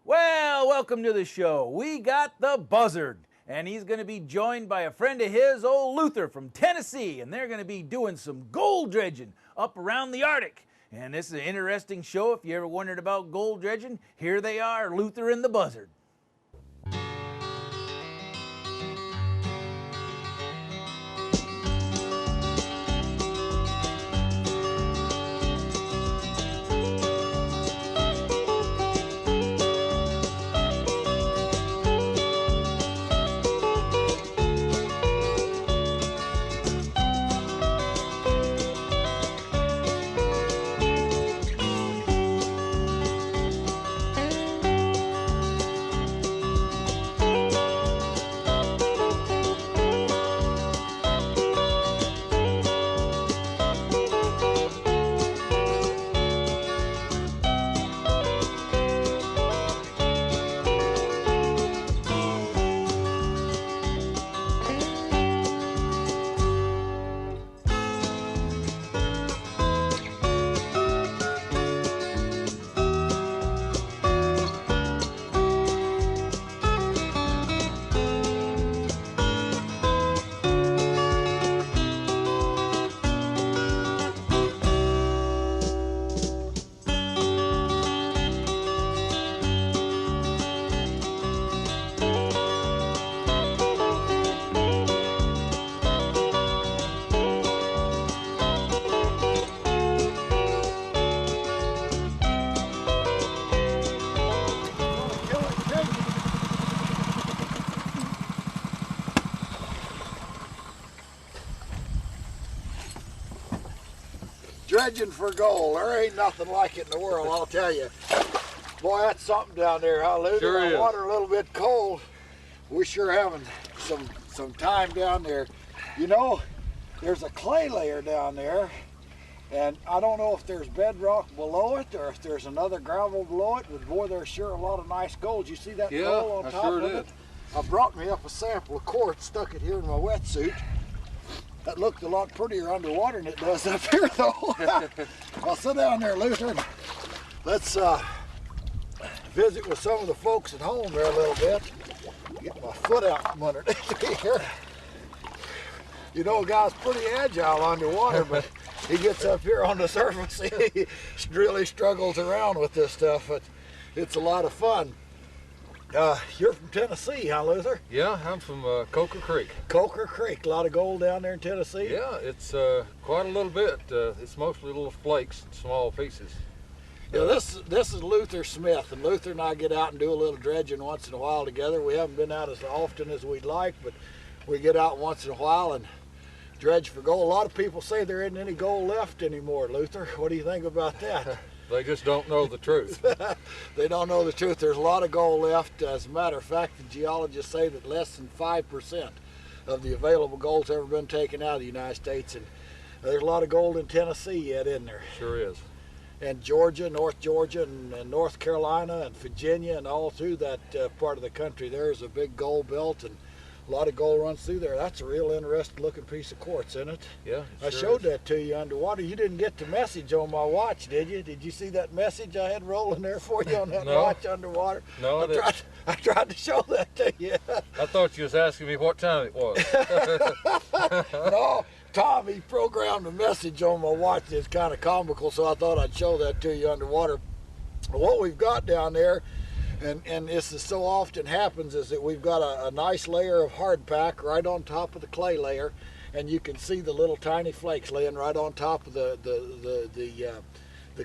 Well, welcome to the show. We got the Buzzard, and he's going to be joined by a friend of his, old Luther from Tennessee, and they're going to be doing some gold dredging up around the Arctic. And this is an interesting show. If you ever wondered about gold dredging, here they are, Luther and the Buzzard. Dredging for gold. There ain't nothing like it in the world, I'll tell you. Boy, that's something down there, huh, Lou? Sure is. The water a little bit cold. We're sure having some time down there. You know, there's a clay layer down there, and I don't know if there's bedrock below it or if there's another gravel below it, but boy, there's sure a lot of nice gold. You see that gold on top sure of it? did. I brought me up a sample of quartz, stuck it here in my wetsuit. That looked a lot prettier underwater than it does up here, though. I'll sit down there, Luther, and let's visit with some of the folks at home there a little bit. Get my foot out from underneath me here. You know, a guy's pretty agile underwater, but he gets up here on the surface, he really struggles around with this stuff, but it's a lot of fun. You're from Tennessee, huh, Luther? Yeah, I'm from Coker Creek. Coker Creek, a lot of gold down there in Tennessee? Yeah, it's quite a little bit. It's mostly little flakes, small pieces. Yeah, this is Luther Smith, and Luther and I get out and do a little dredging once in a while together. We haven't been out as often as we'd like, but we get out once in a while and dredge for gold. A lot of people say there isn't any gold left anymore, Luther. What do you think about that? They just don't know the truth. They don't know the truth. There's a lot of gold left. As a matter of fact, the geologists say that less than 5% of the available gold's ever been taken out of the United States, and there's a lot of gold in Tennessee yet, isn't there? Sure is. And Georgia, North Georgia, and North Carolina, and Virginia, and all through that part of the country, there's a big gold belt, and a lot of gold runs through there. That's a real interesting looking piece of quartz, isn't it? Yeah, I showed that to you underwater. You didn't get the message on my watch, did you? Did you see that message I had rolling there for you on that watch underwater? No, I tried to show that to you. I thought you was asking me what time it was. No, Tom, he programmed a message on my watch that's kind of comical, so I thought I'd show that to you underwater. What we've got down there, and this is so often happens, is that we've got a nice layer of hard pack right on top of the clay layer, and you can see the little tiny flakes laying right on top of the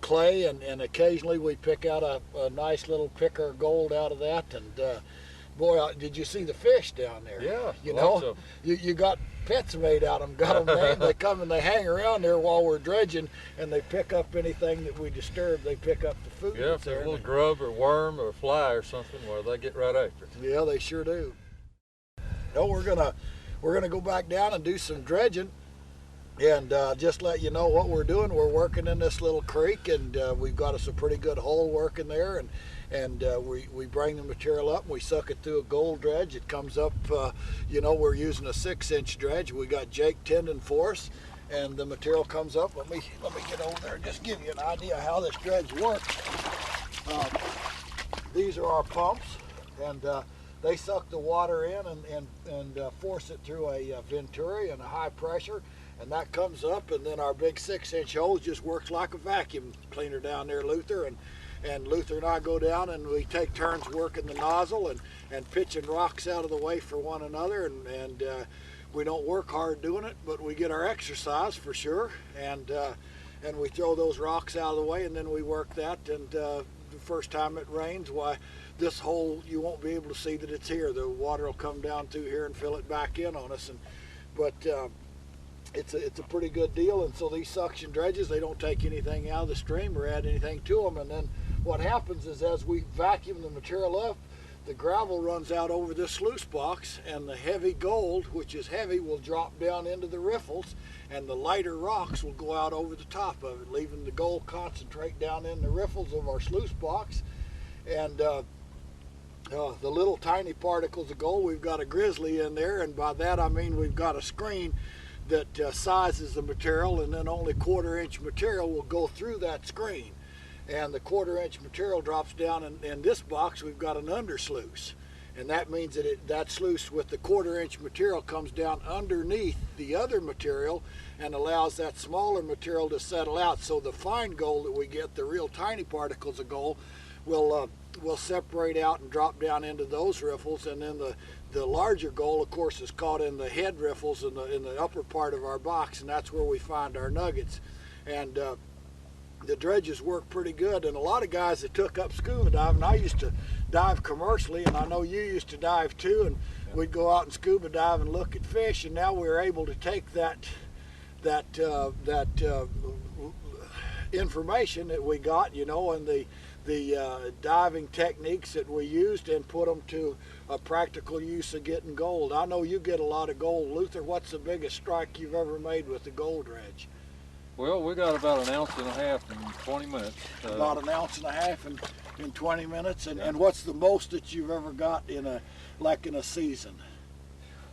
clay, and occasionally we pick out a nice little picker of gold out of that. And boy, did you see the fish down there? Yeah, you know, you got pets made out of them, got them named. They come and they hang around there while we're dredging, and they pick up anything that we disturb. They pick up the food. Yeah, if there's a little grub or worm or fly or something, well, they get right after it. Yeah, they sure do. No, we're gonna go back down and do some dredging, and just let you know what we're doing. We're working in this little creek, and we've got us a pretty good hole working there, and we bring the material up and we suck it through a gold dredge. It comes up, you know, we're using a 6-inch dredge. We got Jake tending for us, and the material comes up. Let me get over there and just give you an idea how this dredge works. these are our pumps, and they suck the water in and force it through a venturi and a high pressure, and that comes up, and then our big 6-inch hose just works like a vacuum cleaner down there, Luther, and Luther and I go down and we take turns working the nozzle and pitching rocks out of the way for one another, and we don't work hard doing it, but we get our exercise for sure, and we throw those rocks out of the way, and then we work that, and the first time it rains, why, this hole, you won't be able to see that it's here. The water will come down through here and fill it back in on us, but it's a pretty good deal. And so these suction dredges, they don't take anything out of the stream or add anything to them, and then what happens is as we vacuum the material up, the gravel runs out over this sluice box, and the heavy gold, which is heavy, will drop down into the riffles, and the lighter rocks will go out over the top of it, leaving the gold concentrate down in the riffles of our sluice box. And the little tiny particles of gold, we've got a grizzly in there, and by that I mean we've got a screen that sizes the material, and then only 1/4-inch material will go through that screen. And the 1/4-inch material drops down in this box. We've got an under sluice, and that means that that sluice with the 1/4-inch material comes down underneath the other material and allows that smaller material to settle out. So the fine gold that we get, the real tiny particles of gold, will separate out and drop down into those riffles, and then the larger gold, of course, is caught in the head riffles in the upper part of our box, and that's where we find our nuggets. And the dredges work pretty good, and a lot of guys that took up scuba diving, I used to dive commercially, and I know you used to dive too, and we'd go out and scuba dive and look at fish, and now we're able to take that information that we got, you know, and the diving techniques that we used, and put them to a practical use of getting gold. I know you get a lot of gold, Luther. What's the biggest strike you've ever made with the gold dredge? Well, we got about 1.5 ounces in 20 minutes. About 1.5 ounces in 20 minutes, and what's the most that you've ever got in a season?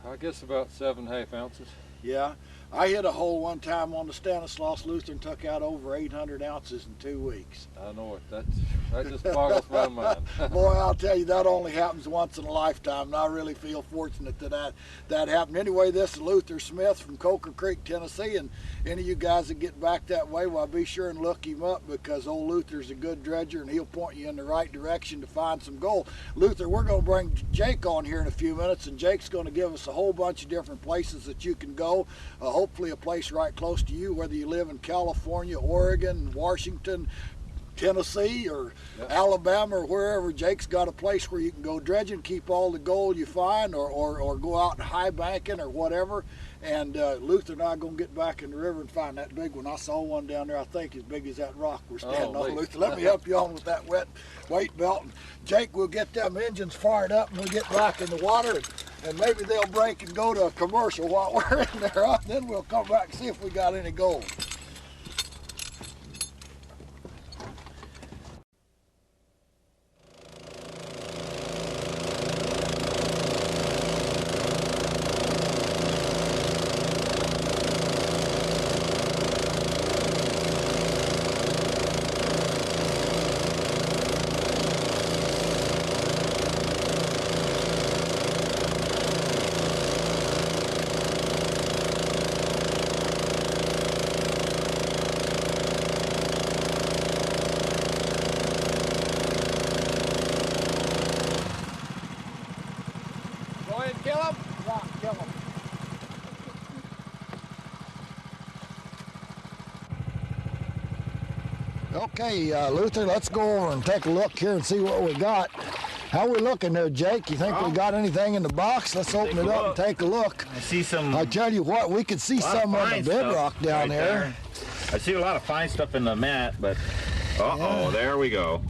I guess about 7.5 ounces. Yeah, I hit a hole one time on the Stanislaus, Luther, and took out over 800 ounces in 2 weeks. I know it. That just boggles my mind. Boy, I'll tell you, that only happens once in a lifetime, and I really feel fortunate that happened. Anyway, this is Luther Smith from Coker Creek, Tennessee, and any of you guys that get back that way, well, be sure and look him up, because old Luther's a good dredger, and he'll point you in the right direction to find some gold. Luther, we're going to bring Jake on here in a few minutes, and Jake's going to give us a whole bunch of different places that you can go. Hopefully a place right close to you, whether you live in California, Oregon, Washington, Tennessee, or Alabama, or wherever. Jake's got a place where you can go dredging, keep all the gold you find, or go out and high banking or whatever. And Luther and I are going to get back in the river and find that big one. I saw one down there, I think as big as that rock we're standing on. Luther, let me help you on with that weight belt. And Jake, we'll get them engines fired up, and we'll get back in the water, and maybe they'll break and go to a commercial while we're in there. And then we'll come back and see if we got any gold. Okay, Luther, let's go over and take a look here and see what we got. How we looking there, Jake? You think we got anything in the box? Let's open it up and take a look. I see some. I tell you what, we could see some of the bedrock down there. I see a lot of fine stuff in the mat, but uh-oh, there we go.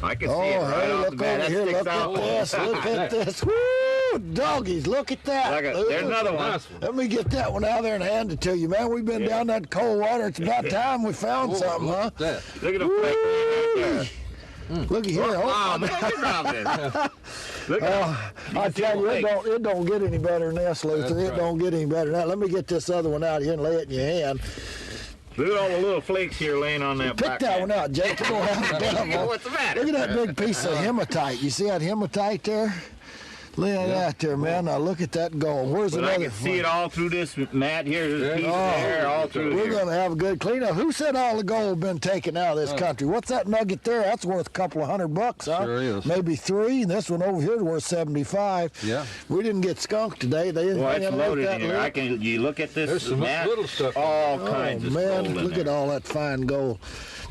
I can see it right off the bat. Here, look at this, look at this. Woo, doggies, look at that. There's another one. Let me get that one out there and hand it to you, man. We've been down that cold water. It's about time we found something, huh? Look at the flake right there. Look at here. Look at I tell you, it don't get any better than this, Luther. It don't get any better than that. Let me get this other one out here and lay it in your hand. Look at all the little flakes here laying on that Pick back. that one out, Jake. You don't have to dump it. What's the matter? Look at that big piece of hematite. You see that hematite there? Look at that there, man. Now look at that gold. Where's But I another can see it all through this mat here. This piece of hair all through We're here. going to have a good cleanup. Who said all the gold been taken out of this country? What's that nugget there? That's worth a couple of $100, huh? Sure is. Maybe $3. This one over here is worth $75. Yeah. We didn't get skunked today. They didn't. Well, they it's didn't loot loaded that in here. loot. You look at this There's some mat, little stuff in all there. kinds of Man, gold in look there. at all that fine gold.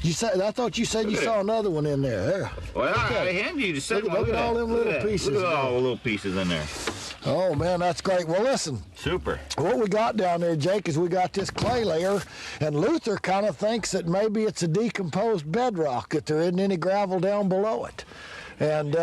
You said, I thought you said you Look at saw it. another one in there. There. Well, I hand you to say, Look at all them little pieces Look at in all the little pieces in there. Oh man, that's great. Well, listen. Super. What we got down there, Jake, is we got this clay layer, and Luther kind of thinks that maybe it's a decomposed bedrock, that there isn't any gravel down below it. And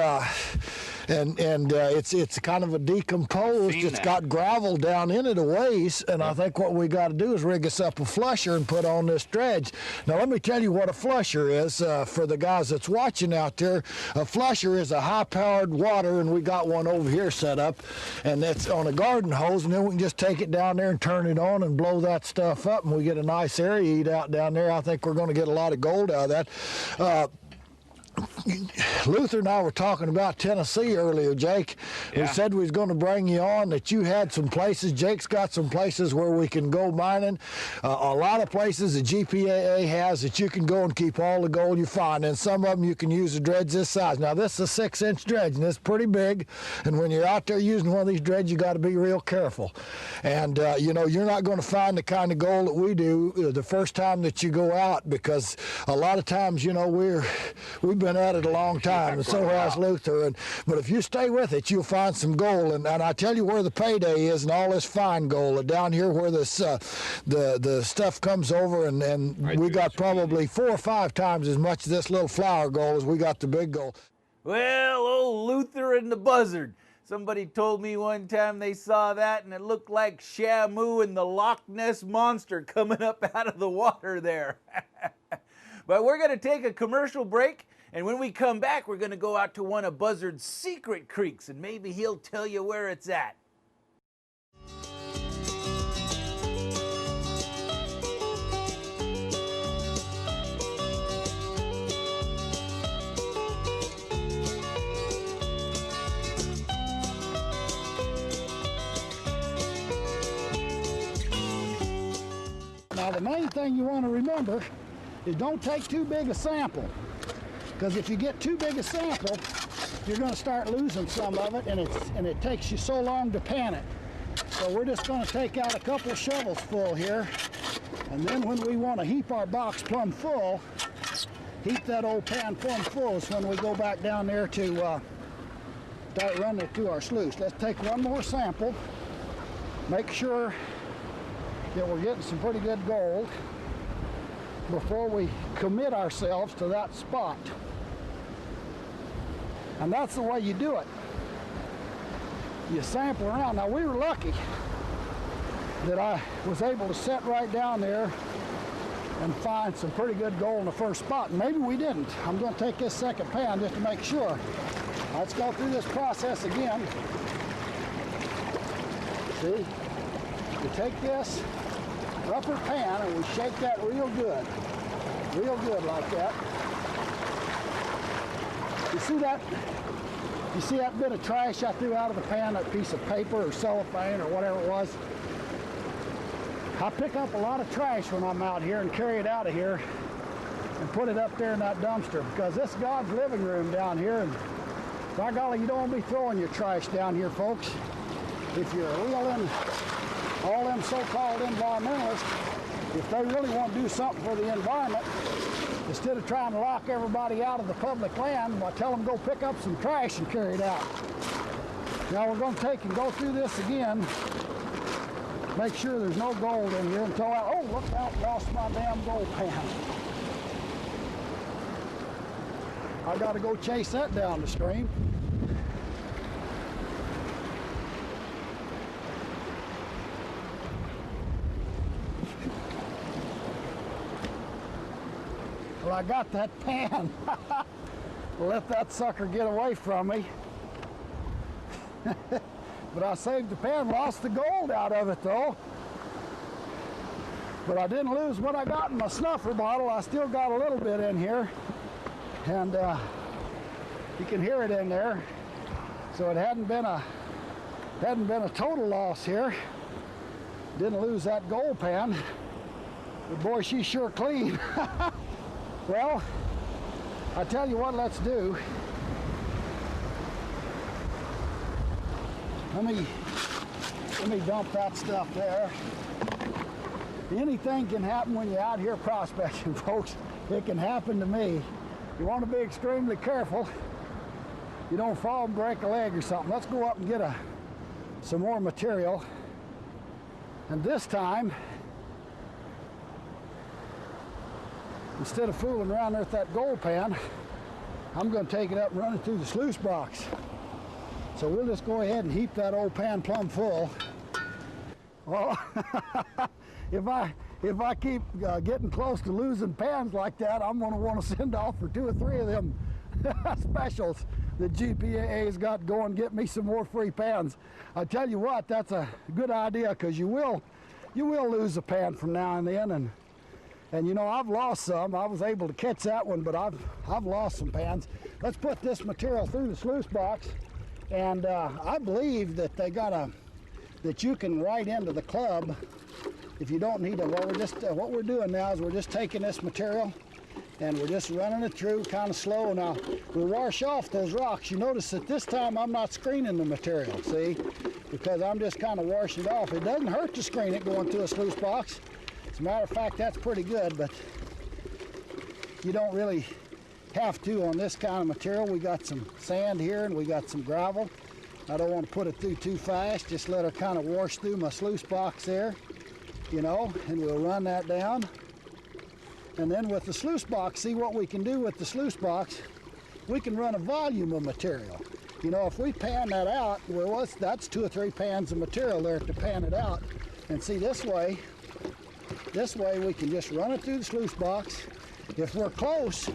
it's kind of a decomposed. Seen It's that. got gravel down in it a ways, and I think what we got to do is rig us up a flusher and put on this dredge. Now let me tell you what a flusher is for the guys that's watching out there. A flusher is a high-powered water, and we got one over here set up, and it's on a garden hose, and then we can just take it down there and turn it on and blow that stuff up, and we get a nice area eat out down there. I think we're going to get a lot of gold out of that. Luther and I were talking about Tennessee earlier, Jake. We Yeah. said we was going to bring you on, that you had some places. Jake's got some places where we can go mining. A lot of places the GPAA has that you can go and keep all the gold you find, and some of them you can use a dredge this size. Now this is a 6-inch dredge, and it's pretty big, and when you're out there using one of these dredges, you got to be real careful. And you know, you're not going to find the kind of gold that we do the first time that you go out, because a lot of times, you know, we've been at it a long time, and so has Luther. But if you stay with it, you'll find some gold. And I tell you where the payday is, and all this fine gold down here where this the stuff comes over, and we got probably 4 or 5 times as much of this little flour gold as we got the big gold. Well, old Luther and the Buzzard. Somebody told me one time they saw that and it looked like Shamu and the Loch Ness Monster coming up out of the water there. But we're going to take a commercial break, and when we come back, we're going to go out to one of Buzzard's secret creeks, and maybe he'll tell you where it's at. Now the main thing you want to remember is don't take too big a sample, because if you get too big a sample, you're going to start losing some of it, and it takes you so long to pan it. So we're just going to take out a couple shovels full here, and then when we want to heap our box plumb full, heap that old pan plumb full is when we go back down there to start running it through our sluice. Let's take one more sample, make sure that we're getting some pretty good gold before we commit ourselves to that spot. And that's the way you do it. You sample around. Now we were lucky that I was able to set right down there and find some pretty good gold in the first spot. And maybe we didn't. I'm going to take this second pan just to make sure. Let's go through this process again. See? We take this upper pan and we shake that real good like that. You see that? You see that bit of trash I threw out of the pan, that piece of paper or cellophane or whatever it was? I pick up a lot of trash when I'm out here and carry it out of here and put it up there in that dumpster, because this is God's living room down here, and by golly, you don't want to be throwing your trash down here, folks. If you're all them so-called environmentalists, if they really want to do something for the environment, instead of trying to lock everybody out of the public land, I tell them go pick up some trash and carry it out. Now we're going to take and go through this again, make sure there's no gold in here until oh, look out, lost my damn gold pan. I got to go chase that down the stream. Well, I got that pan. Let that sucker get away from me. But I saved the pan, lost the gold out of it though. But I didn't lose what I got in my snuffer bottle. I still got a little bit in here, and you can hear it in there. So it hadn't been a total loss here. Didn't lose that gold pan. But boy, she's sure clean. Well, I tell you what, let's do. Let me dump that stuff there. Anything can happen when you're out here prospecting, folks. It can happen to me. You want to be extremely careful. You don't fall and break a leg or something. Let's go up and get some more material. And this time, instead of fooling around there with that gold pan, I'm going to take it up and run it through the sluice box. So we'll just go ahead and heap that old pan plumb full. Well, if I keep getting close to losing pans like that, I'm going to want to send off for 2 or 3 of them specials that GPAA's got going. Get me some more free pans. I tell you what, that's a good idea, because you will lose a pan from now and then, and you know, I've lost some. I was able to catch that one, but I've lost some pans. Let's put this material through the sluice box, and I believe that they got that you can write into the club if you don't need it. Well, what we're doing now is we're just taking this material and we're just running it through kind of slow. Now, we'll wash off those rocks. You notice that this time I'm not screening the material, see? Because I'm just kind of washing it off. It doesn't hurt to screen it going through a sluice box. As a matter of fact, that's pretty good, but you don't really have to on this kind of material. We got some sand here and we got some gravel. I don't want to put it through too fast. Just let her kind of wash through my sluice box there, you know, and we'll run that down. And then with the sluice box, see what we can do with the sluice box, we can run a volume of material. You know, if we pan that out, well, that's 2 or 3 pans of material there to pan it out. And see, this way we can just run it through the sluice box. If we're close,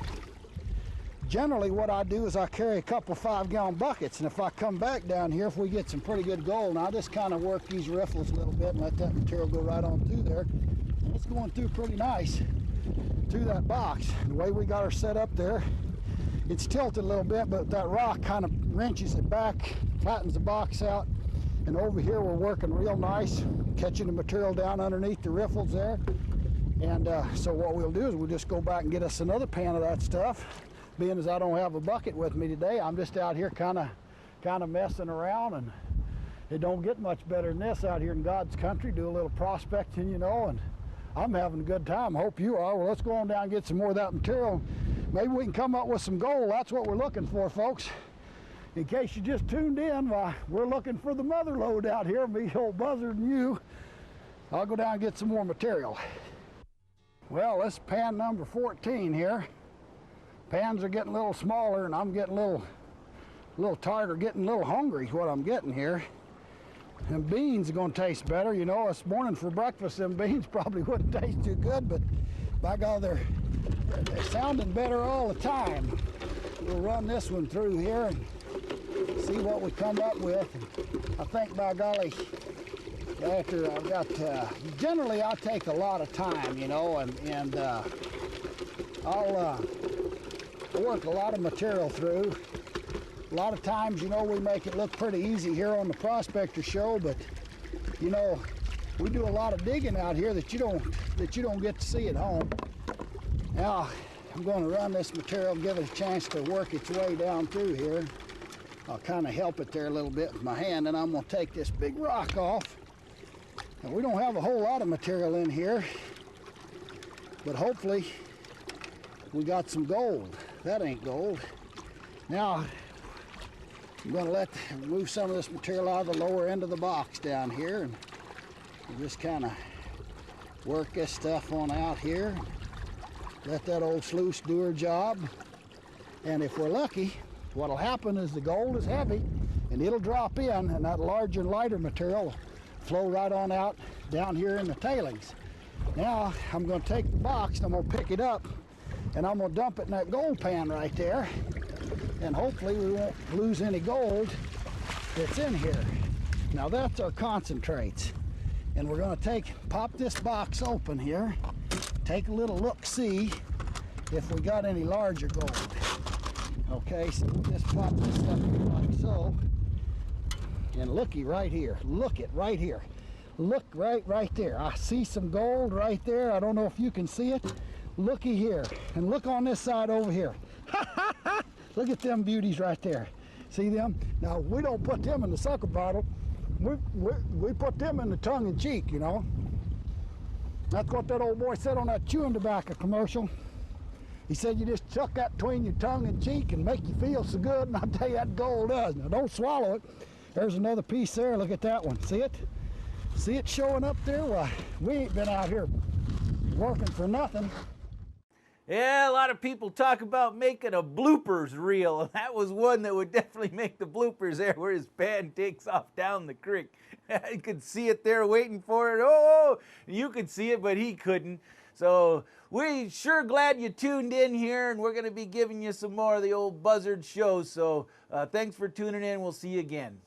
generally what I do is I carry a couple 5-gallon buckets, and if I come back down here, if we get some pretty good gold, and I'll just kind of work these riffles a little bit and let that material go right on through there. And it's going through pretty nice through that box. And the way we got her set up there, it's tilted a little bit, but that rock kind of wrenches it back, flattens the box out. And over here we're working real nice, catching the material down underneath the riffles there. And so what we'll do is we'll just go back and get us another pan of that stuff. Being as I don't have a bucket with me today, I'm just out here kind of messing around, and it don't get much better than this out here in God's country. Do a little prospecting, you know, and I'm having a good time. Hope you are. Well, let's go on down and get some more of that material. Maybe we can come up with some gold. That's what we're looking for, folks. In case you just tuned in, why, we're looking for the mother lode out here, me, old Buzzard, and you. I'll go down and get some more material. Well, this is pan number 14 here. Pans are getting a little smaller, and I'm getting a little tired or getting a little hungry is what I'm getting here. And beans are going to taste better. You know, this morning for breakfast, them beans probably wouldn't taste too good, but by God, they're sounding better all the time. We'll run this one through here and see what we come up with. And I think, by golly, after I've got, generally I take a lot of time, you know, and I'll work a lot of material through. A lot of times, you know, we make it look pretty easy here on the Prospector Show, but you know, we do a lot of digging out here that you don't get to see at home. Now, I'm going to run this material, give it a chance to work its way down through here. I'll kind of help it there a little bit with my hand, and I'm going to take this big rock off. Now, we don't have a whole lot of material in here, but hopefully we got some gold. That ain't gold. Now, I'm going to move some of this material out of the lower end of the box down here, and we'll just kind of work this stuff on out here. Let that old sluice do her job. And if we're lucky, what'll happen is the gold is heavy, and it'll drop in, and that larger and lighter material will flow right on out down here in the tailings. Now, I'm going to take the box, and I'm going to pick it up, and I'm going to dump it in that gold pan right there. And hopefully we won't lose any gold that's in here. Now that's our concentrates. And we're going to pop this box open here, take a little look-see if we got any larger gold. Okay, so we'll just pop this up here like so. And looky right here. Look it right here. Look right there. I see some gold right there. I don't know if you can see it. Looky here. And look on this side over here. Look at them beauties right there. See them? Now, we don't put them in the sucker bottle. We put them in the tongue and cheek, you know. That's what that old boy said on that chewing tobacco commercial. He said you just tuck that between your tongue and cheek and make you feel so good, and I'll tell you that gold does. Now, don't swallow it. There's another piece there. Look at that one. See it? See it showing up there? Well, we ain't been out here working for nothing. Yeah, a lot of people talk about making a bloopers reel, and that was one that would definitely make the bloopers there where his pan takes off down the creek. You could see it there waiting for it. Oh, you could see it, but he couldn't. So we're sure glad you tuned in here, and we're going to be giving you some more of the old Buzzard show. So thanks for tuning in. We'll see you again.